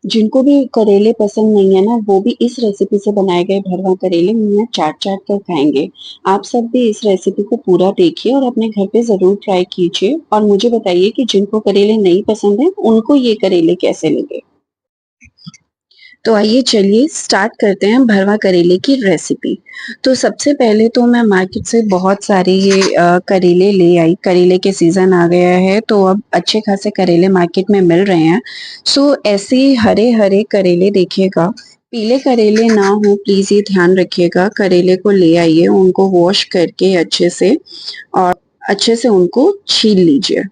जिनको भी करेले पसंद नहीं है ना, वो भी इस रेसिपी से बनाए गए भरवा करेले मुंह में चाट चाट कर खाएंगे। आप सब भी इस रेसिपी को पूरा देखिए और अपने घर पे जरूर ट्राई कीजिए और मुझे बताइए कि जिनको करेले नहीं पसंद है उनको ये करेले कैसे लगे। तो आइए चलिए स्टार्ट करते हैं भरवा करेले की रेसिपी। तो सबसे पहले तो मैं मार्केट से बहुत सारे ये करेले ले आई। करेले के सीजन आ गया है तो अब अच्छे खासे करेले मार्केट में मिल रहे हैं। सो ऐसे हरे हरे करेले देखिएगा, पीले करेले ना हो प्लीज ये ध्यान रखिएगा। करेले को ले आइए, उनको वॉश करके अच्छे से और अच्छे से उनको छील लीजिए।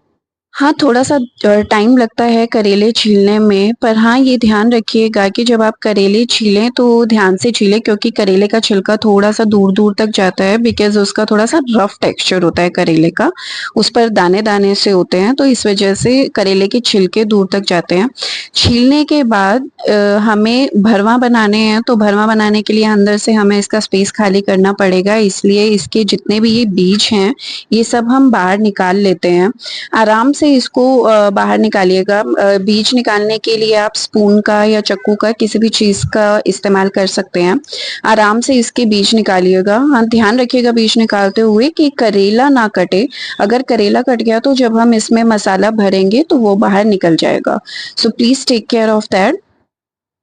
हाँ, थोड़ा-सा टाइम लगता है करेले छीलने में, पर हाँ, ये ध्यान रखिएगा कि जब आप करेले छीलें तो ध्यान से छीलें, क्योंकि करेले का छिलका थोड़ा-सा दूर-दूर तक जाता है बिकॉज़ उसका थोड़ा-सा रफ टेक्सचर होता है करेले का। उस पर दाने-दाने से होते हैं, तो इस वजह से करेले के छिलके दूर तक जाते हैं। छीलने के बाद हमें भरवा बनाने हैं, तो भरवा बनाने के लिए अंदर से हमें इसका स्पेस खाली करना पड़ेगा, इसलिए इसके जितने भी ये बीज हैं, ये सब हम बाहर निकाल लेते हैं। आराम से इसको बाहर निकालिएगा। बीज निकालने के लिए आप स्पून का या चाकू का किसी भी चीज का इस्तेमाल कर सकते हैं। आराम से इसके बीज निकालिएगा। हाँ, ध्यान रखिएगा बीज निकालते हुए कि करेला ना कटे। अगर करेला कट गया तो जब हम इसमें मसाला भरेंगे तो वो बाहर निकल जाएगा। So please take care of that.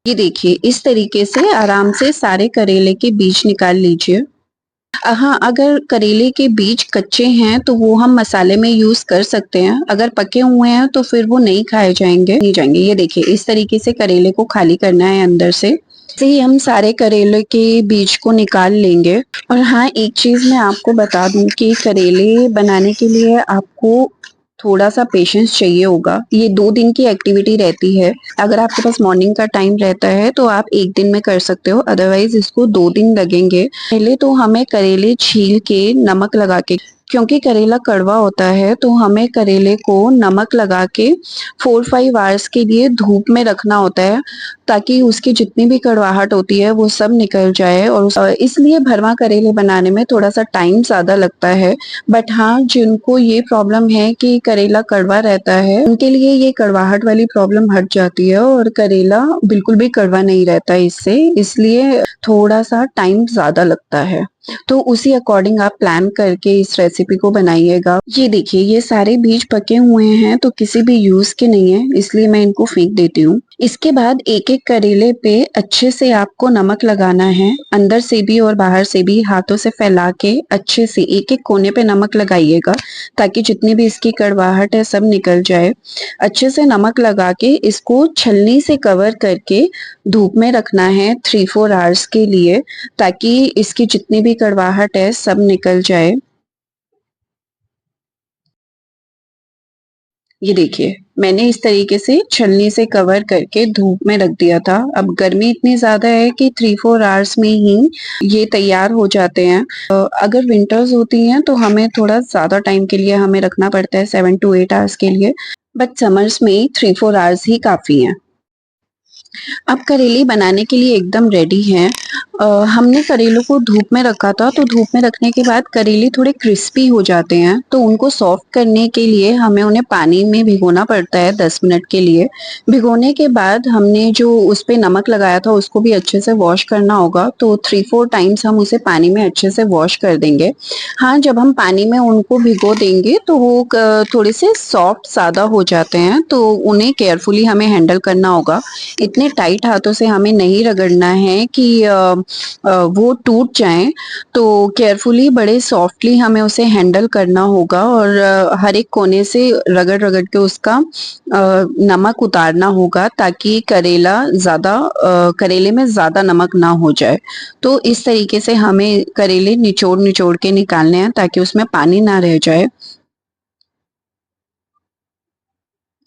ये देखिए इस तरीके से आराम से सारे करेले के बीज निकाल लीजिए। हाँ, अगर करेले के बीज कच्चे हैं तो वो हम मसाले में यूज कर सकते हैं। अगर पके हुए हैं तो फिर वो नहीं खाए जाएंगे, नहीं जाएंगे। ये देखिए इस तरीके से करेले को खाली करना है अंदर से। ऐसे ही हम सारे करेले के बीज को निकाल लेंगे। और हाँ, एक चीज मैं आपको बता दूं कि करेले बनाने के लिए आपको थोड़ा सा पेशेंस चाहिए होगा। ये 2 दिन की एक्टिविटी रहती है। अगर आपके पास मॉर्निंग का टाइम रहता है तो आप एक दिन में कर सकते हो, अदरवाइज इसको 2 दिन लगेंगे। पहले तो हमें करेले छील के नमक लगा के, क्योंकि करेला कड़वा होता है तो हमें करेले को नमक लगा के 4-5 आवर्स के लिए धूप में रखना होता है, ताकि उसकी जितनी भी कड़वाहट होती है वो सब निकल जाए। और इसलिए भरवा करेले बनाने में थोड़ा सा टाइम ज्यादा लगता है। बट हाँ, जिनको ये प्रॉब्लम है कि करेला कड़वा रहता है, उनके लिए ये कड़वाहट वाली प्रॉब्लम हट जाती है और करेला बिल्कुल भी कड़वा नहीं रहता इससे। इसलिए थोड़ा सा टाइम ज्यादा लगता है। तो उसी अकॉर्डिंग आप प्लान करके इस रेसिपी को बनाइएगा। ये देखिए ये सारे बीज पके हुए हैं तो किसी भी यूज के नहीं है, इसलिए मैं इनको फेंक देती हूँ। इसके बाद एक एक करेले पे अच्छे से आपको नमक लगाना है, अंदर से भी और बाहर से भी हाथों से फैला के अच्छे से एक एक कोने पे नमक लगाइएगा, ताकि जितनी भी इसकी कड़वाहट है सब निकल जाए। अच्छे से नमक लगा के इसको छलनी से कवर करके धूप में रखना है 3-4 आवर्स के लिए, ताकि इसकी जितनी भी कड़वाहट है सब निकल जाए। ये देखिए मैंने इस तरीके से छलनी से कवर करके धूप में रख दिया था। अब गर्मी इतनी ज्यादा है कि 3-4 आवर्स में ही ये तैयार हो जाते हैं। अगर विंटर्स होती हैं तो हमें थोड़ा ज्यादा टाइम के लिए हमें रखना पड़ता है, 7 to 8 आवर्स के लिए। बट समर्स में 3-4 आवर्स ही काफी हैं। अब करेले बनाने के लिए एकदम रेडी हैं। हमने करेलों को धूप में रखा था, तो धूप में रखने के बाद करेले थोड़े क्रिस्पी हो जाते हैं, तो उनको सॉफ्ट करने के लिए हमें उन्हें पानी में भिगोना पड़ता है 10 मिनट के लिए। भिगोने के बाद हमने जो उस पे नमक लगाया था उसको भी अच्छे से वॉश करना होगा, तो 3-4 टाइम्स हम उसे पानी में अच्छे से वॉश कर देंगे। हाँ, जब हम पानी में उनको भिगो देंगे तो वो थोड़े से सॉफ्ट ज्यादा हो जाते हैं, तो उन्हें केयरफुली हमें हैंडल करना होगा। इतने टाइट हाथों से हमें नहीं रगड़ना है कि वो टूट जाएं। तो केयरफुली बड़े सॉफ्टली हमें उसे हैंडल करना होगा और हर एक कोने से रगड़ रगड़ के उसका नमक उतारना होगा, ताकि करेले में ज्यादा नमक ना हो जाए। तो इस तरीके से हमें करेले निचोड़ निचोड़ के निकालने हैं, ताकि उसमें पानी ना रह जाए।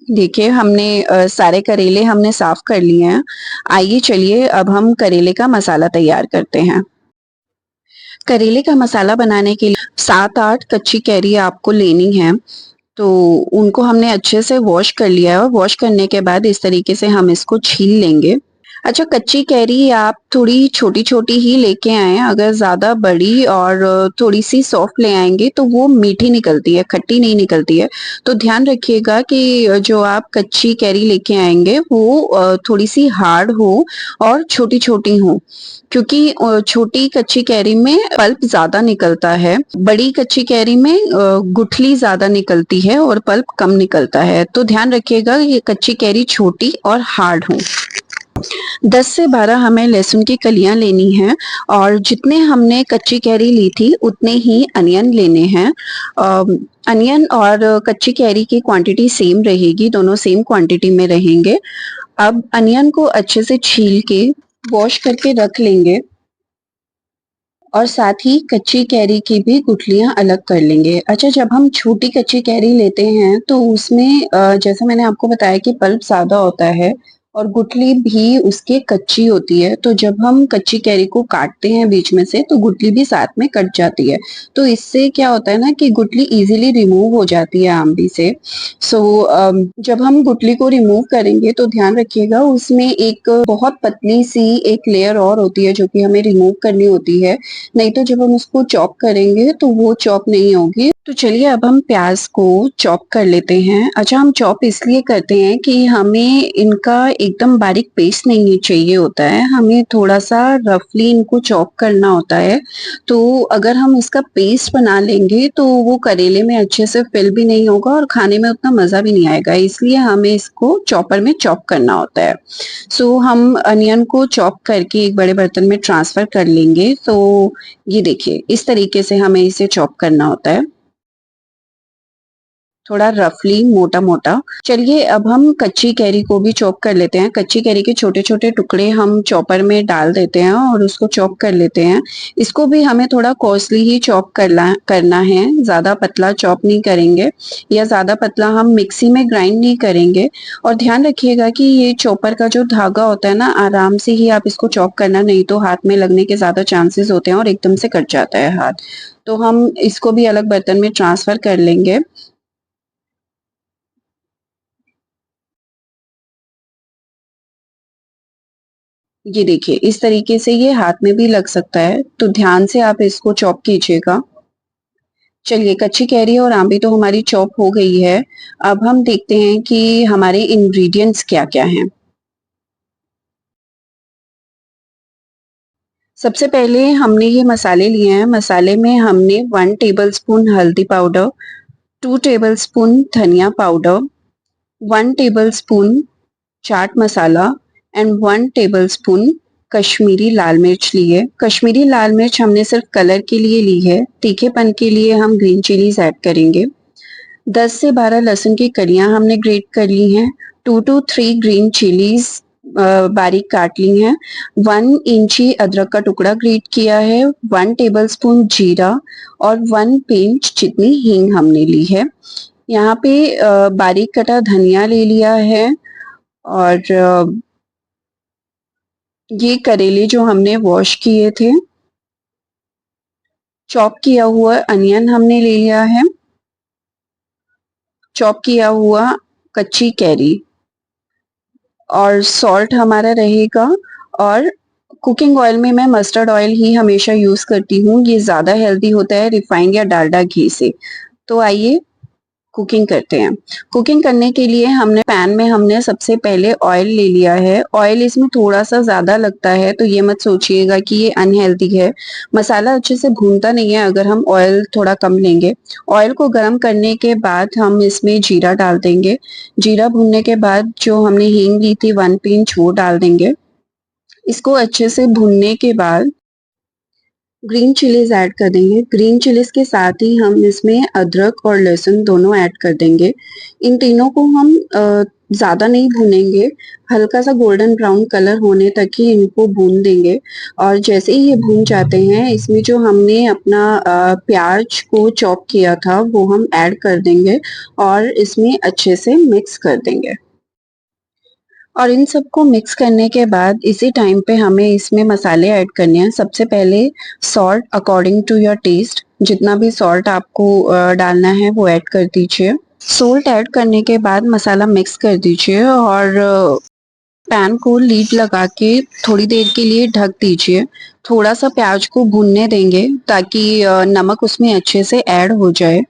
देखिए हमने सारे करेले हमने साफ कर लिए हैं। आइए चलिए अब हम करेले का मसाला तैयार करते हैं। करेले का मसाला बनाने के लिए 7-8 कच्ची कैरी आपको लेनी है। तो उनको हमने अच्छे से वॉश कर लिया है और वॉश करने के बाद इस तरीके से हम इसको छील लेंगे। अच्छा, कच्ची कैरी आप थोड़ी छोटी-छोटी ही लेके आएँ, अगर ज़्यादा बड़ी और थोड़ी-सी सॉफ्ट ले आएँगे तो वो मीठी निकलती है, खट्टी नहीं निकलती है। तो ध्यान रखिएगा कि जो आप कच्ची कैरी लेके आएँगे वो थोड़ी-सी हार्ड हो और छोटी-छोटी हो, क्योंकि छोटी कच्ची कैरी में पल्प ज़्यादा निकलता है, बड़ी कच्ची कैरी में गुठली ज़्यादा निकलती है और पल्प कम निकलता है। तो ध्यान रखिएगा ये कच्ची कैरी छोटी और हार्ड हो। 10 से 12 हमें लहसुन की कलियां लेनी हैं और जितने हमने कच्ची कैरी ली थी उतने ही अनियन लेने हैं। अनियन और कच्ची कैरी की क्वांटिटी सेम रहेगी, दोनों सेम क्वांटिटी में रहेंगे। अब अनियन को अच्छे से छील के वॉश करके रख लेंगे और साथ ही कच्ची कैरी की भी गुठलियां अलग कर लेंगे। अच्छा, जब हम छोटी कच्ची कैरी लेते हैं तो उसमें जैसे मैंने आपको बताया कि पल्प ज़्यादा होता है और गुठली भी उसके कच्ची होती है, तो जब हम कच्ची कैरी को काटते हैं बीच में से तो गुठली भी साथ में कट जाती है। तो इससे क्या होता है ना कि गुठली इजीली रिमूव हो जाती है आमली से। जब हम गुठली को रिमूव करेंगे तो ध्यान रखिएगा उसमें एक बहुत पतली सी एक लेयर और होती है जो कि हमें रिमूव करनी होती है, नहीं तो जब हम उसको चॉप करेंगे तो वो चॉप नहीं होगी। तो चलिए अब हम प्याज को चॉप कर लेते हैं। अच्छा, हम चॉप इसलिए करते हैं कि हमें इनका एकदम बारीक पेस्ट नहीं चाहिए होता है, हमें थोड़ा सा रफली इनको चॉप करना होता है। तो अगर हम इसका पेस्ट बना लेंगे तो वो करेले में अच्छे से फिल भी नहीं होगा और खाने में उतना मज़ा भी नहीं आएगा, इसलिए हमें इसको चॉपर में चॉप करना होता है। हम अनियन को चॉप करके एक बड़े बर्तन में ट्रांसफर कर लेंगे। तो ये देखिए इस तरीके से हमें इसे चॉप करना होता है, थोड़ा रफली मोटा-मोटा। चलिए अब हम कच्ची कैरी को भी चॉप कर लेते हैं। कच्ची कैरी के छोटे-छोटे टुकड़े हम चॉपर में डाल देते हैं और उसको चॉप कर लेते हैं। इसको भी हमें थोड़ा कोर्सली ही चॉप करना है, ज़्यादा पतला चॉप नहीं करेंगे या ज़्यादा पतला हम मिक्सी में ग्राइंड नहीं करेंगे। और ध्यान रखिएगा कि ये चॉपर का जो धागा होता है ना, आराम से ही आप इसको चॉप करना, नहीं तो हाथ में लगने के ज़्यादा चांसेस होते हैं और एकदम से कट जाता है हाथ। तो हम इसको भी अलग बर्तन में ट्रांसफर कर लेंगे। ये देखिए इस तरीके से ये हाथ में भी लग सकता है, तो ध्यान से आप इसको चॉप कीजिएगा। चलिए कच्ची कैरी और आंबी तो हमारी चॉप हो गई है। अब हम देखते हैं कि हमारे इंग्रेडिएंट्स क्या-क्या हैं। सबसे पहले हमने ये मसाले लिए हैं। मसाले में हमने 1 टेबलस्पून हल्दी पाउडर, 2 टेबलस्पून धनिया powder, 1 tablespoon chaat masala and 1 tablespoon Kashmiri लाल मिर्च ली है। कश्मीरी लाल मिर्च हमने सिर्फ कलर के लिए ली है, तीखेपन के लिए हम ग्रीन चिलीज ऐड करेंगे। 10 से 12 लहसुन की कलियां हमने ग्रेट कर ली हैं। 2 टू 3 ग्रीन चिलीज बारीक काट ली हैं। 1 इंची अदरक का टुकड़ा ग्रेट किया है। 1 टेबलस्पून जीरा और 1 पिंच जितनी हींग हमने ली है। यहाँ पे बारीक कटा धनिया ले लिया है और ये करेले जो हमने वॉश किए थे, चॉप किया हुआ अनियन हमने ले लिया है, चॉप किया हुआ कच्ची कैरी और सॉल्ट हमारा रहेगा। और कुकिंग ऑयल में मैं मस्टर्ड ऑयल ही हमेशा यूज़ करती हूँ, ये ज़्यादा हेल्दी होता है रिफाइंड या डालडा घी से। तो आइए कुकिंग करते हैं। कुकिंग करने के लिए हमने पैन में हमने सबसे पहले ऑयल ले लिया है। ऑयल इसमें थोड़ा-सा ज़्यादा लगता है तो ये मत सोचिएगा कि ये अनहेल्दी है। मसाला अच्छे से भूनता नहीं है अगर हम ऑयल थोड़ा कम लेंगे। ऑयल को गरम करने के बाद हम इसमें जीरा डाल देंगे। जीरा भूनने के बाद जो हमने हींग ली थी 1 पिंच वो डाल देंगे। इसको अच्छे से भूनने के बाद ग्रीन चिलीज ऐड कर देंगे। ग्रीन चिलीज के साथ ही हम इसमें अदरक और लहसुन दोनों ऐड कर देंगे। इन तीनों को हम ज़्यादा नहीं भूनेंगे, हल्का सा गोल्डन ब्राउन कलर होने तक ही इनको भून देंगे। और जैसे ही ये भून जाते हैं इसमें जो हमने अपना प्याज को चॉप किया था वो हम ऐड कर देंगे और इसमें अच्छे से मिक्स कर देंगे। और इन सबको मिक्स करने के बाद इसी टाइम पे हमें इसमें मसाले ऐड करने हैं। सबसे पहले salt according to your taste, जितना भी सॉल्ट आपको डालना है वो ऐड कर दीजिए। सॉल्ट ऐड करने के बाद मसाला मिक्स कर दीजिए और पैन को लीड लगा के थोड़ी देर के लिए ढक दीजिए। थोड़ा सा प्याज को भूनने देंगे ताकि नमक उसमें अच्छे से ऐड हो जाए।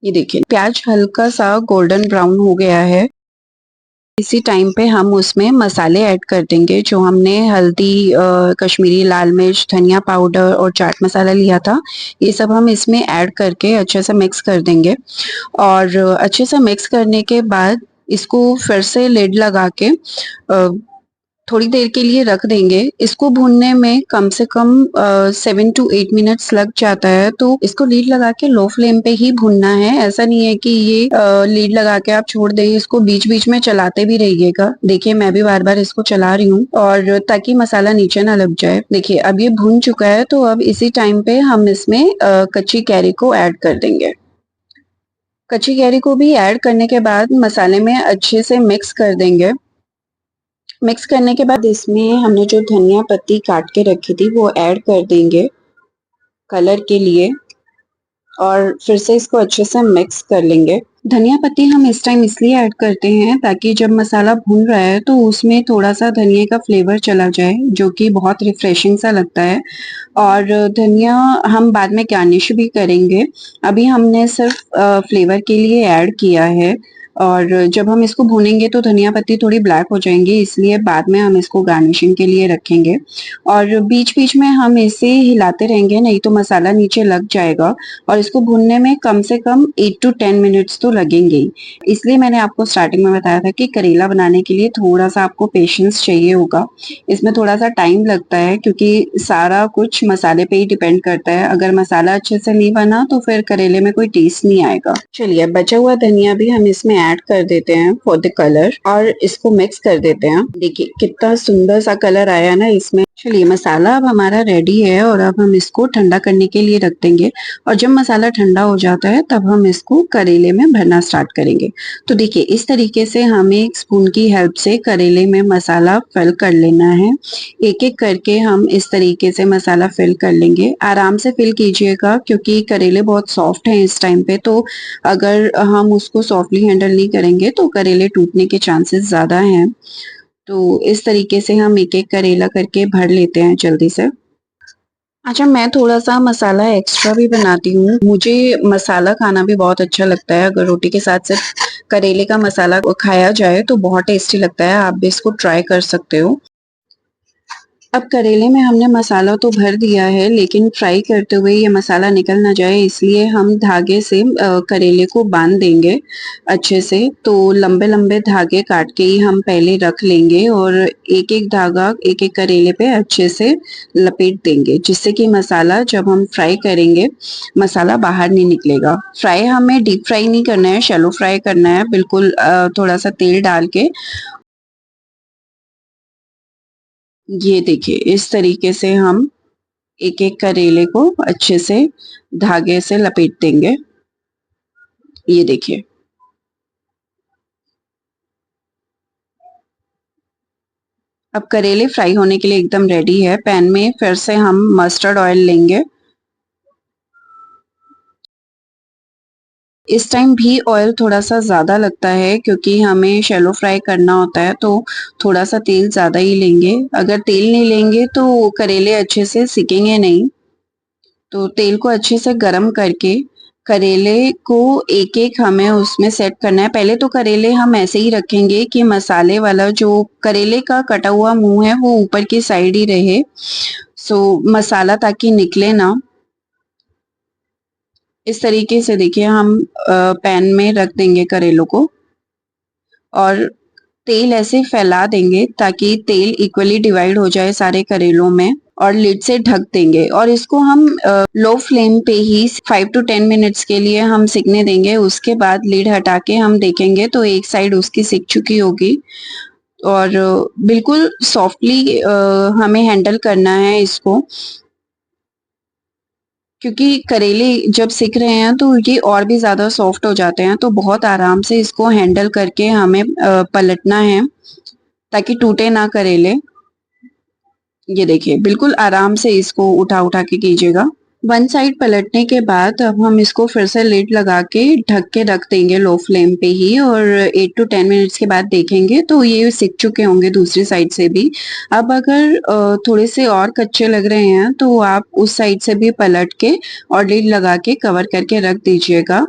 ये देखिए प्याज हल्का सा गोल्डन ब्राउन हो गया है। इसी टाइम पे हम उसमें मसाले ऐड कर देंगे जो हमने हल्दी, कश्मीरी लाल मिर्च, धनिया पाउडर और चाट मसाला लिया था। ये सब हम इसमें ऐड करके अच्छे से मिक्स कर देंगे और अच्छे से मिक्स करने के बाद इसको फिर से लिड लगा के थोड़ी देर के लिए रख देंगे। इसको भूनने में कम से कम 7 to 8 मिनट्स लग जाता है, तो इसको लीड लगा के लो फ्लेम पे ही भूनना है। ऐसा नहीं है कि ये लीड लगा के आप छोड़ दें, इसको बीच बीच में चलाते भी रहिएगा। देखिए मैं भी बार बार इसको चला रही हूँ और ताकि मसाला नीचे ना लग जाए। देखिए अब ये भून चुका है, तो अब इसी टाइम पे हम इसमें कच्ची कैरी को ऐड कर देंगे। कच्ची कैरी को भी ऐड करने के बाद मसाले में अच्छे से मिक्स कर देंगे। मिक्स करने के बाद इसमें हमने जो धनिया पत्ती काट के रखी थी वो ऐड कर देंगे कलर के लिए और फिर से इसको अच्छे से मिक्स कर लेंगे। धनिया पत्ती हम इस टाइम इसलिए ऐड करते हैं ताकि जब मसाला भून रहा है तो उसमें थोड़ा सा धनिया का फ्लेवर चला जाए, जो कि बहुत रिफ्रेशिंग सा लगता है। और धनिया हम बाद में गार्निश भी करेंगे, अभी हमने सिर्फ फ्लेवर के लिए ऐड किया है। और जब हम इसको भूनेंगे तो धनिया पत्ती थोड़ी ब्लैक हो जाएंगी, इसलिए बाद में हम इसको गार्निशिंग के लिए रखेंगे। और बीच बीच में हम इसे हिलाते रहेंगे, नहीं तो मसाला नीचे लग जाएगा। और इसको भूनने में कम से कम 8 to 10 मिनट्स तो लगेंगे ही। इसलिए मैंने आपको स्टार्टिंग में बताया था कि करेला बनाने के लिए थोड़ा सा आपको पेशेंस चाहिए होगा। इसमें थोड़ा सा टाइम लगता है क्योंकि सारा कुछ मसाले पे ही डिपेंड करता है। अगर मसाला अच्छे से नहीं बना तो फिर करेले में कोई टेस्ट नहीं आएगा। चलिए बचा हुआ धनिया भी हम इसमें ऐड कर देते हैं फॉर द कलर और इसको मिक्स कर देते हैं। देखिए कितना सुंदर सा कलर आया ना इसमें। चलिए मसाला अब हमारा रेडी है और अब हम इसको ठंडा करने के लिए रख देंगे। और जब मसाला ठंडा हो जाता है तब हम इसको करेले में भरना स्टार्ट करेंगे। तो देखिए इस तरीके से हमें एक स्पून की हेल्प से करेले में मसाला फिल कर लेना है। एक एक करके हम इस तरीके से मसाला फिल कर लेंगे। आराम से फिल कीजिएगा क्योंकि करेले बहुत सॉफ्ट हैं इस टाइम पे, तो अगर हम उसको सॉफ्टली हैंडल नहीं करेंगे तो करेले टूटने के चांसेस ज्यादा हैं। तो इस तरीके से हम एक एक करेला करके भर लेते हैं जल्दी से। अच्छा मैं थोड़ा सा मसाला एक्स्ट्रा भी बनाती हूँ, मुझे मसाला खाना भी बहुत अच्छा लगता है। अगर रोटी के साथ सिर्फ करेले का मसाला खाया जाए तो बहुत टेस्टी लगता है, आप भी इसको ट्राई कर सकते हो। अब करेले में हमने मसाला तो भर दिया है, लेकिन फ्राई करते हुए ये मसाला निकल ना जाए इसलिए हम धागे से करेले को बांध देंगे अच्छे से। तो लंबे लंबे धागे काट के ही हम पहले रख लेंगे और एक एक धागा एक एक करेले पे अच्छे से लपेट देंगे, जिससे कि मसाला जब हम फ्राई करेंगे मसाला बाहर नहीं निकलेगा। फ्राई हमें डीप फ्राई नहीं करना है, शैलो फ्राई करना है, बिल्कुल थोड़ा सा तेल डाल के। ये देखिए इस तरीके से हम एक एक करेले को अच्छे से धागे से लपेट देंगे। ये देखिए अब करेले फ्राई होने के लिए एकदम रेडी है। पैन में फिर से हम मस्टर्ड ऑयल लेंगे। इस टाइम भी ऑयल थोड़ा सा ज्यादा लगता है क्योंकि हमें शैलो फ्राई करना होता है, तो थोड़ा सा तेल ज्यादा ही लेंगे। अगर तेल नहीं लेंगे तो करेले अच्छे से सिकेंगे नहीं। तो तेल को अच्छे से गरम करके करेले को एक एक हमें उसमें सेट करना है। पहले तो करेले हम ऐसे ही रखेंगे कि मसाले वाला जो करेले का कटा हुआ मुंह है वो ऊपर की साइड ही रहे, सो मसाला ताकि निकले ना। इस तरीके से देखिए हम पैन में रख देंगे करेलों को और तेल ऐसे फैला देंगे ताकि तेल इक्वली डिवाइड हो जाए सारे करेलों में, और लिड से ढक देंगे। और इसको हम लो फ्लेम पे ही 5 to 10 मिनट्स के लिए हम सिकने देंगे। उसके बाद लिड हटा के हम देखेंगे तो एक साइड उसकी सिक चुकी होगी। और बिल्कुल सॉफ्टली हमें हैंडल करना है इसको, क्योंकि करेले जब सिक रहे हैं तो ये और भी ज्यादा सॉफ्ट हो जाते हैं। तो बहुत आराम से इसको हैंडल करके हमें पलटना है ताकि टूटे ना करेले। ये देखिए बिल्कुल आराम से इसको उठा उठा के कीजिएगा। वन साइड पलटने के बाद अब हम इसको फिर से लिड लगा के ढक के रख देंगे लो फ्लेम पे ही, और 8 टू 10 मिनट्स के बाद देखेंगे तो ये सिक चुके होंगे दूसरी साइड से भी। अब अगर थोड़े से और कच्चे लग रहे हैं तो आप उस साइड से भी पलट के और लिड लगा के कवर करके रख दीजिएगा,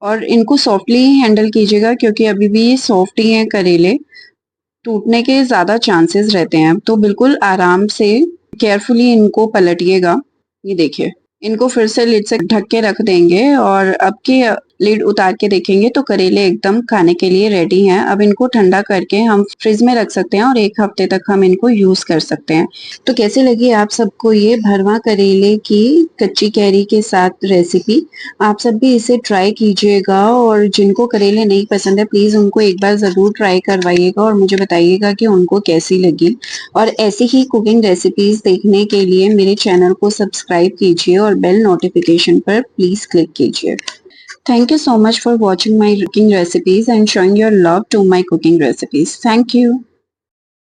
और इनको सॉफ्टली हैंडल कीजिएगा क्योंकि अभी भी ये सॉफ्ट ही हैं करेले, टूटने के ज्यादा चांसेस रहते हैं। तो बिल्कुल आराम से केयरफुली इनको पलटिएगा। ये देखिए, इनको फिर से लिड से ढक के रख देंगे और अब के लिड उतार के देखेंगे तो करेले एकदम खाने के लिए रेडी हैं। अब इनको ठंडा करके हम फ्रिज में रख सकते हैं और 1 हफ्ते तक हम इनको यूज कर सकते हैं। तो कैसे लगी आप सबको ये भरवा करेले की कच्ची कैरी के साथ रेसिपी? आप सब भी इसे ट्राई कीजिएगा, और जिनको करेले नहीं पसंद है प्लीज उनको एक बार जरूर ट्राई करवाइएगा और मुझे बताइएगा कि उनको कैसी लगी। और ऐसी ही कुकिंग रेसिपीज देखने के लिए मेरे चैनल को सब्सक्राइब कीजिए और बेल नोटिफिकेशन पर प्लीज क्लिक कीजिए। Thank you so much for watching my cooking recipes and showing your love to my cooking recipes. Thank you.